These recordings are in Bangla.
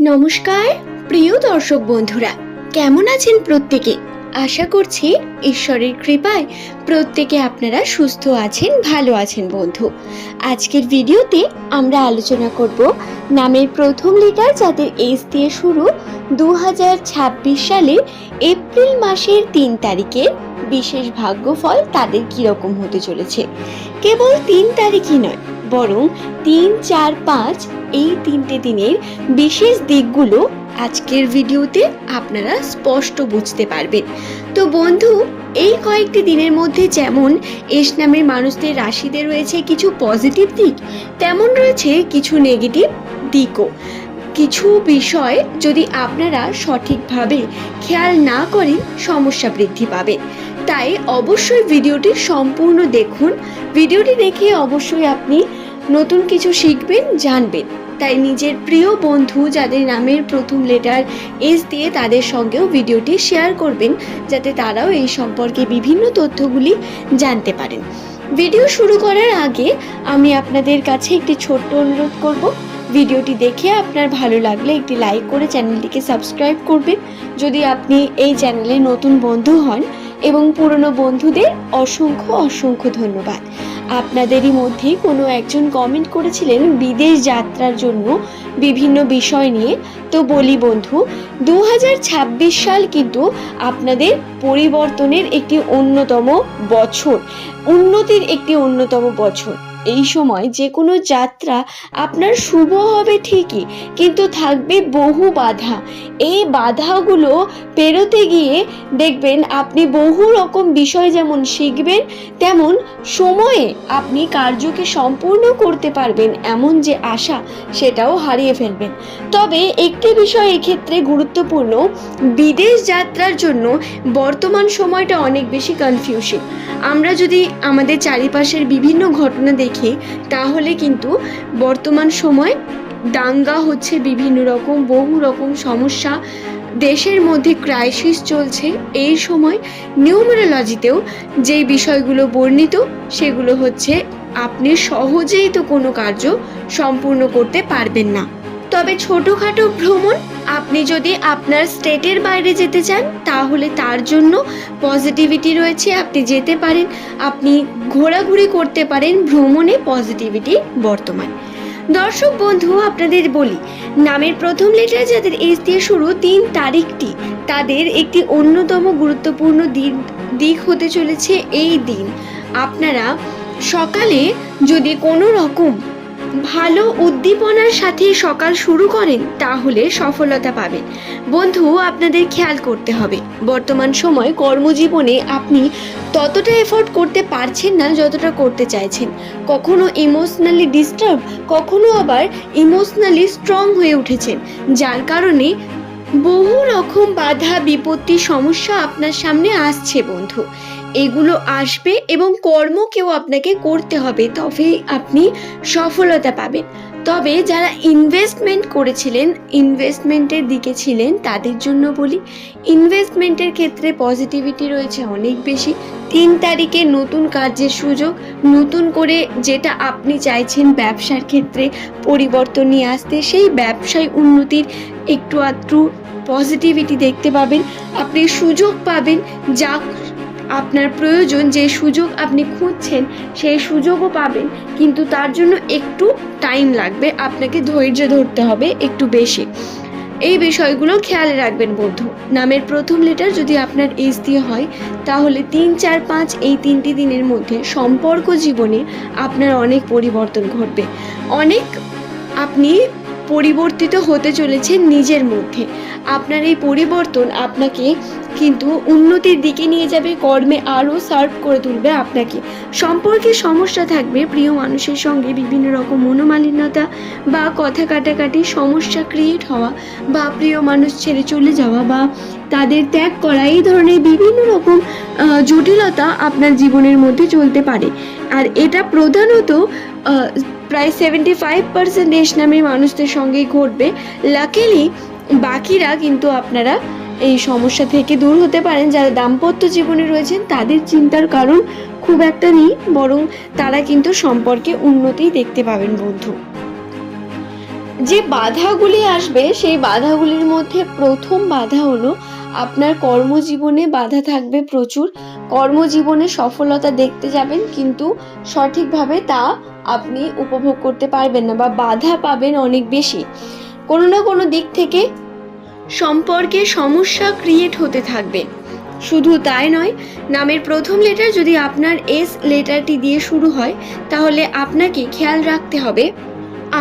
নমস্কার প্রিয় দর্শক বন্ধুরা, কেমন আছেন প্রত্যেকে? আশা করছি ঈশ্বরের কৃপায় প্রত্যেকে আপনারা সুস্থ আছেন, ভালো আছেন। বন্ধু, আজকের ভিডিওতে আমরা আলোচনা করব নামের প্রথম লেটার যাদের এস দিয়ে শুরু 2026 সালের এপ্রিল মাসের 3 তারিখের বিশেষ ভাগ্যফল তাদের কিরকম হতে চলেছে। কেবল 3 তারিখই নয়, বরং 3, 4, 5 এই 3টে দিনের বিশেষ দিকগুলো আজকের ভিডিওতে আপনারা স্পষ্ট বুঝতে পারবেন। তো বন্ধু, এই কয়েকটি দিনের মধ্যে যেমন এস নামের মানুষদের রাশিতে রয়েছে কিছু পজিটিভ দিক, তেমন রয়েছে কিছু নেগেটিভ দিকও। কিছু বিষয় যদি আপনারা সঠিকভাবে খেয়াল না করেন সমস্যা বৃদ্ধি পাবে। তাই অবশ্যই ভিডিওটি সম্পূর্ণ দেখুন। ভিডিওটি দেখে অবশ্যই আপনি নতুন কিছু শিখবেন, জানবেন। তাই নিজের প্রিয় বন্ধু যাদের নামের প্রথম লেটার এস দিয়ে তাদের সঙ্গেও ভিডিওটি শেয়ার করবেন, যাতে তারাও এই সম্পর্কে বিভিন্ন তথ্যগুলি জানতে পারেন। ভিডিও শুরু করার আগে আমি আপনাদের কাছে একটি ছোট্ট অনুরোধ করব। ভিডিওটি দেখে আপনার ভালো লাগলে একটি লাইক করে চ্যানেলটিকে সাবস্ক্রাইব করবেন যদি আপনি এই চ্যানেলে নতুন বন্ধু হন, এবং পুরনো বন্ধুদের অসংখ্য অসংখ্য ধন্যবাদ। আপনাদেরই মধ্যে কোনো একজন কমেন্ট করেছিলেন বিদেশ যাত্রার জন্য বিভিন্ন বিষয় নিয়ে। তো বলি বন্ধু, 2026 সাল কিন্তু আপনাদের পরিবর্তনের একটি অন্যতম বছর, উন্নতির একটি অন্যতম বছর। এই সময় যে কোনো যাত্রা আপনার শুভ হবে ঠিকই, কিন্তু থাকবে বহু বাধা। এই বাধাগুলো পেরোতে গিয়ে দেখবেন আপনি বহু রকম বিষয় যেমন শিখবেন, তেমন সময়ে আপনি কার্যকে সম্পূর্ণ করতে পারবেন এমন যে আশা, সেটাও হারিয়ে ফেলবেন। তবে একটি বিষয় এক্ষেত্রে গুরুত্বপূর্ণ, বিদেশ যাত্রার জন্য বর্তমান সময়টা অনেক বেশি কনফিউশন। আমরা যদি আমাদের চারিপাশের বিভিন্ন ঘটনা দেখি, তাহলে কিন্তু বর্তমান সময় দাঙ্গা হচ্ছে, বিভিন্ন রকম বহু রকম সমস্যা, দেশের মধ্যে ক্রাইসিস চলছে। এই সময় নিউমেরোলজিতেও যেই বিষয়গুলো বর্ণিত, সেগুলো হচ্ছে আপনি সহজেই তো কোনো কার্য সম্পূর্ণ করতে পারবেন না। তবে ছোটোখাটো ভ্রমণ, আপনি যদি আপনার স্টেটের বাইরে যেতে চান তাহলে তার জন্য পজিটিভিটি রয়েছে, আপনি যেতে পারেন, আপনি ঘোরাঘুরি করতে পারেন, ভ্রমণে পজিটিভিটি বর্তমান। দর্শক বন্ধু, আপনাদের বলি, নামের প্রথম লেটার যাদের এস দিয়ে শুরু 3 তারিখটি তাদের একটি অন্যতম গুরুত্বপূর্ণ দিক হতে চলেছে। এই দিন আপনারা সকালে যদি কোনো রকম ভালো উদ্দীপনার সাথে সকাল শুরু করেন তাহলে সফলতা পাবেন। বন্ধু, আপনাদের খেয়াল করতে হবে, বর্তমান সময় কর্মজীবনে আপনি ততটা এফোর্ট করতে পারছেন না যতটা করতে চাইছেন। কখনো ইমোশনালি ডিস্টার্ব, কখনো আবার ইমোশনালি স্ট্রং হয়ে উঠেছেন, যার কারণে বহু রকম বাধা বিপত্তি সমস্যা আপনার সামনে আসছে। বন্ধু, এগুলো আসবে এবং কর্মকেও আপনাকে করতে হবে, তবে আপনি সফলতা পাবেন। তবে যারা ইনভেস্টমেন্ট করেছিলেন, ইনভেস্টমেন্টের দিকে ছিলেন, তাদের জন্য বলি, ইনভেস্টমেন্টের ক্ষেত্রে পজিটিভিটি রয়েছে অনেক বেশি। 3 তারিখে নতুন কাজের সুযোগ, নতুন করে যেটা আপনি চাইছেন ব্যবসার ক্ষেত্রে পরিবর্তন নিয়ে আসতে, সেই ব্যবসায় উন্নতির একটু আধটু পজিটিভিটি দেখতে পাবেন। আপনি সুযোগ পাবেন, যা আপনার প্রয়োজন, যে সুযোগ আপনি খুঁজছেন সেই সুযোগও পাবেন, কিন্তু তার জন্য একটু টাইম লাগবে, আপনাকে ধৈর্য ধরতে হবে একটু বেশি। এই বিষয়গুলো খেয়াল রাখবেন বন্ধু। নামের প্রথম লেটার যদি আপনার এস দিয়ে হয় তাহলে 3, 4, 5 এই 3টি দিনের মধ্যে সম্পর্ক জীবনে আপনার অনেক পরিবর্তন ঘটবে। অনেক আপনি পরিবর্তিত হতে চলেছেন নিজের মধ্যে। আপনার এই পরিবর্তন আপনাকে কিন্তু উন্নতির দিকে নিয়ে যাবে, কর্মে আরও সার্ভ করে তুলবে আপনাকে। সম্পর্কে সমস্যা থাকবে, প্রিয় মানুষের সঙ্গে বিভিন্ন রকম মনোমালিন্যতা বা কথা কাটাকাটি সমস্যা ক্রিয়েট হওয়া, বা প্রিয় মানুষ ছেড়ে চলে যাওয়া বা তাদের ত্যাগ করা, এই ধরনের বিভিন্ন রকম জটিলতা আপনার জীবনের মধ্যে চলতে পারে। আর এটা প্রধানত প্রায় 75% এস নামের মানুষদের সঙ্গেই ঘটবে। লাকিলি বাকিরা কিন্তু আপনারা এই সমস্যা থেকে দূর হতে পারেন। যারা দাম্পত্য জীবনে রয়েছেন তাদের চিন্তার কারণ খুব একটা নেই, বরং তারা কিন্তু সম্পর্কে উন্নতি দেখতে পাবেন বন্ধু। যে বাধাগুলি আসবে সেই বাধাগুলির মধ্যে প্রথম বাধা হলো আপনার কর্মজীবনে বাধা থাকবে প্রচুর। কর্মজীবনে সফলতা দেখতে যাবেন কিন্তু সঠিকভাবে তা আপনি উপভোগ করতে পারবেন না বা বাধা পাবেন অনেক বেশি। কোনো না কোনো দিক থেকে সম্পর্কে সমস্যা ক্রিয়েট হতে থাকবে। শুধু তাই নয়, নামের প্রথম লেটার যদি আপনার এস লেটারটি দিয়ে শুরু হয় তাহলে আপনাকে খেয়াল রাখতে হবে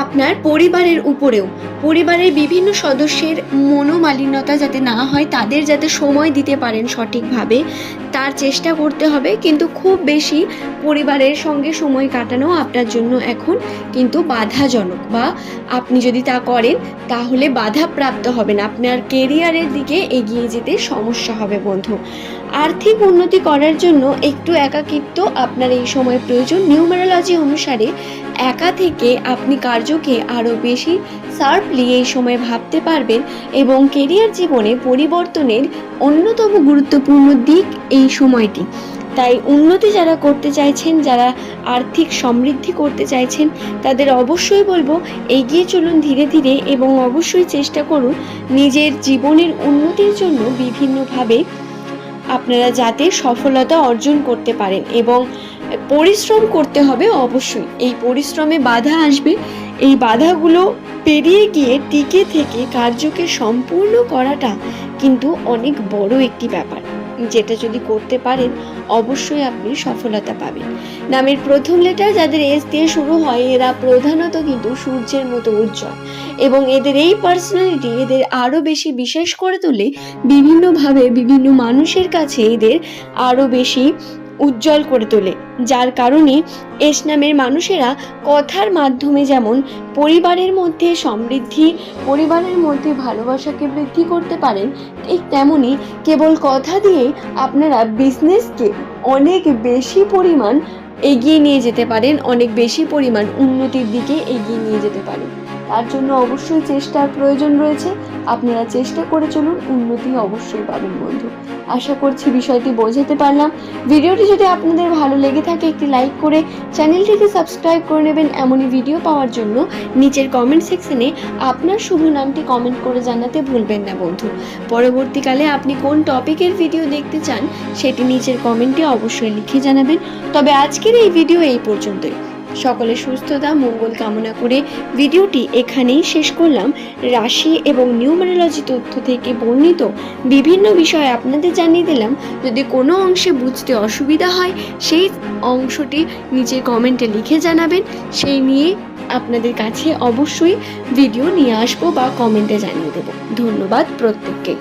আপনার পরিবারের উপরেও। পরিবারের বিভিন্ন সদস্যের মনোমালিন্যতা যাতে না হয়, তাদের যাতে সময় দিতে পারেন সঠিকভাবে তার চেষ্টা করতে হবে। কিন্তু খুব বেশি পরিবারের সঙ্গে সময় কাটানো আপনার জন্য এখন কিন্তু বাধাজনক, বা আপনি যদি তা করেন তাহলে বাধাপ্রাপ্ত হবেন, আপনার কেরিয়ারের দিকে এগিয়ে যেতে সমস্যা হবে বন্ধু। আর্থিক উন্নতি করার জন্য একটু একাকিত্ব আপনার এই সময় প্রয়োজন। নিউমারোলজি অনুসারে একা থেকে আপনি কার্যকে আরও বেশি শার্পলি এই সময় ভাবতে পারবেন এবং কেরিয়ার জীবনে পরিবর্তনের অন্যতম গুরুত্বপূর্ণ দিক এই সময়টি। তাই উন্নতি যারা করতে চাইছেন, যারা আর্থিক সমৃদ্ধি করতে চাইছেন, তাদের অবশ্যই বলবো এগিয়ে চলুন ধীরে ধীরে এবং অবশ্যই চেষ্টা করুন নিজের জীবনের উন্নতির জন্য বিভিন্নভাবে আপনারা যাতে সফলতা অর্জন করতে পারেন। এবং পরিশ্রম করতে হবে অবশ্যই। এই পরিশ্রমে বাধা আসবে, এই বাধাগুলো পেরিয়ে গিয়ে টিকে থেকে কার্যকে সম্পূর্ণ করাটা কিন্তু অনেক বড় একটি ব্যাপার, যেটা যদি করতে পারেন অবশ্যই আপনি সফলতা পাবেন। নামের প্রথম লেটার যাদের এস দিয়ে শুরু হয় এরা প্রধানত কিন্তু সূর্যের মতো উজ্জ্বল এবং এদের এই পার্সোনালিটি এদের আরও বেশি বিশেষ করে তোলে। বিভিন্নভাবে বিভিন্ন মানুষের কাছে এদের আরও বেশি উজ্জ্বল করে তোলে, যার কারণে এস নামের মানুষেরা কথার মাধ্যমে যেমন পরিবারের মধ্যে সমৃদ্ধি, পরিবারের মধ্যে ভালোবাসাকে বৃদ্ধি করতে পারেন, ঠিক তেমনি কেবল কথা দিয়ে আপনারা বিজনেসকে অনেক বেশি পরিমাণ এগিয়ে নিয়ে যেতে পারেন, অনেক বেশি পরিমাণ উন্নতির দিকে এগিয়ে নিয়ে যেতে পারেন। তার জন্য অবশ্যই চেষ্টার প্রয়োজন রয়েছে। আপনারা চেষ্টা করে চলুন, উন্নতি অবশ্যই পাবেন বন্ধু। আশা করছি বিষয়টি বোঝাতে পারলাম। ভিডিওটি যদি আপনাদের ভালো লেগে থাকে একটি লাইক করে চ্যানেলটিকে সাবস্ক্রাইব করে নেবেন। এমনই ভিডিও পাওয়ার জন্য নিচের কমেন্ট সেকশনে আপনার শুভ নামটি কমেন্ট করে জানাতে ভুলবেন না বন্ধু। পরবর্তীকালে আপনি কোন টপিকের ভিডিও দেখতে চান সেটি নিচের কমেন্টে অবশ্যই লিখে জানাবেন। তবে আজকের এই ভিডিও এই পর্যন্তই। সকলের সুস্থতা মঙ্গল কামনা করে ভিডিওটি এখানেই শেষ করলাম। রাশি এবং নিউমারোলজি তথ্য থেকে বর্ণিত বিভিন্ন বিষয় আপনাদের জানিয়ে দিলাম। যদি কোনো অংশে বুঝতে অসুবিধা হয় সেই অংশটি নিচে কমেন্টে লিখে জানাবেন, সেই নিয়ে আপনাদের কাছে অবশ্যই ভিডিও নিয়ে আসবো বা কমেন্টে জানিয়ে দেব। ধন্যবাদ প্রত্যেককে।